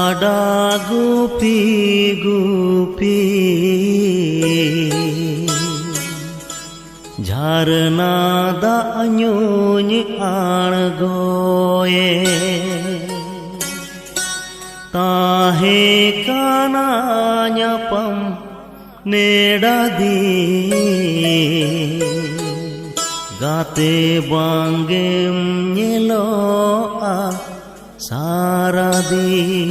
Kada gupi gupi झरना दान्यून आणगोए ताहे काना ᱧᱟᱯᱟᱢ नेड़ादी गाते बांगेम ñeloa सारादी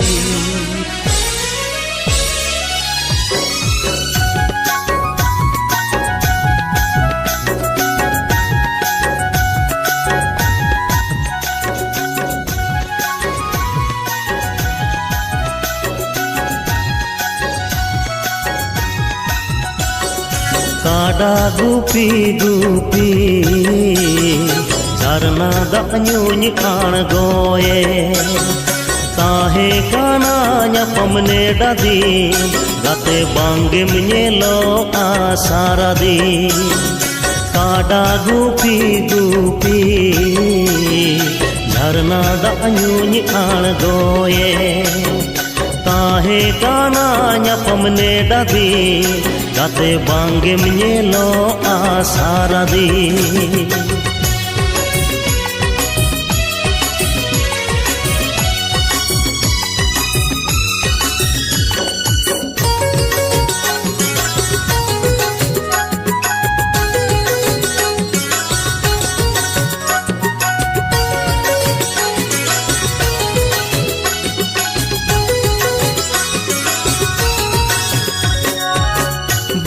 Kada gupi gupi झरना दान्यून आणगोए ताहे काना ᱧᱟᱯᱟᱢ नेड़ादी गाते बांगेम ñeloa सारादी Kada gupi gupi झरना दान्यून आणगोए ताहे काना ᱧᱟᱯᱟᱢ नेड़ादी गाते बांगेम ñeloa सारादी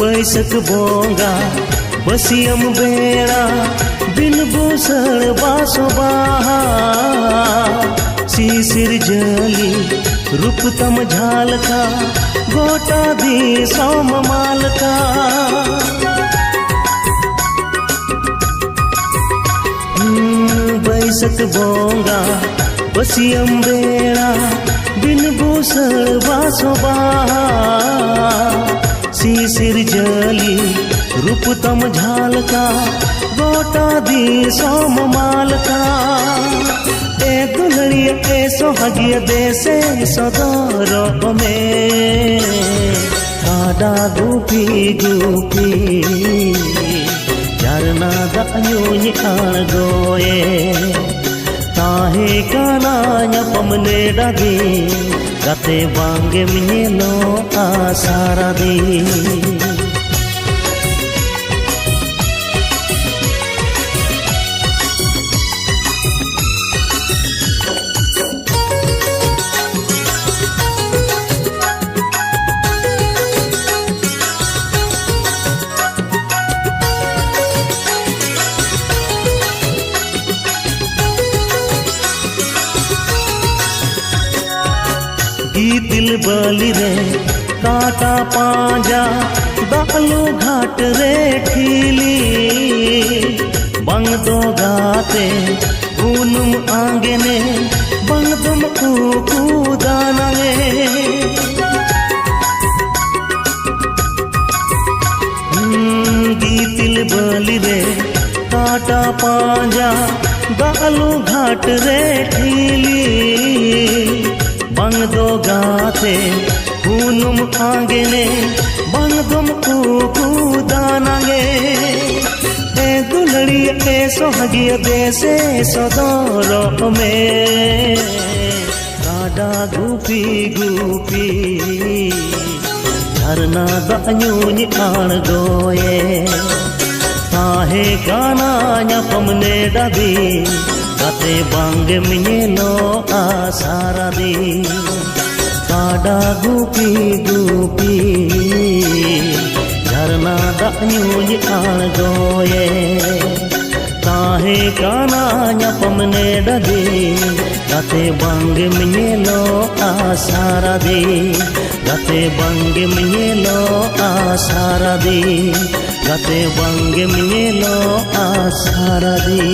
बैसक बोंगा बसियम बेड़ा बिन बूसड़ बासो बाहा सीसिर जली रूप तम झालका गोटा दी सोम मालका बैसक बोंगा बसियम बेड़ा बिन बूसड़ बासो बाहा सीसिर जली रूप तम झालका गोटा दी सोम मालका ए दुलड़ी ए सोहागिया देसे सदर में कादा गुपी गुपी झरना दान्यून आणगोए ताहे काना ᱧᱟᱯᱟᱢ नेड़ादी गाते बांगेम ñeloa सारादी दिल बलि रे काटा पांजा दालू घाट रे ठीली बंग दो गाते पूनम आंगने बंग तुम दानगे गीतिल बलि रे काटा पांजा दालू घाट रे ठीली बंग दो गाते पूनम आंगने बंग तुम दानगे ए दुलड़ी ए सोहागिया देसे सदर में कादा गुपी गुपी झरना दान्यून आणगोए ताहे काना ᱧᱟᱯᱟᱢ नेड़ादी गाते बांगेम ñeloa सारादी कादा गुपी गुपी झरना दान्यून आणगोए ताहे काना ᱧᱟᱯᱟᱢ नेड़ादी गाते बांगेम ñeloa सारादी गाते बांगेम ñeloa सारादी गाते बांगेम ñeloa सारादी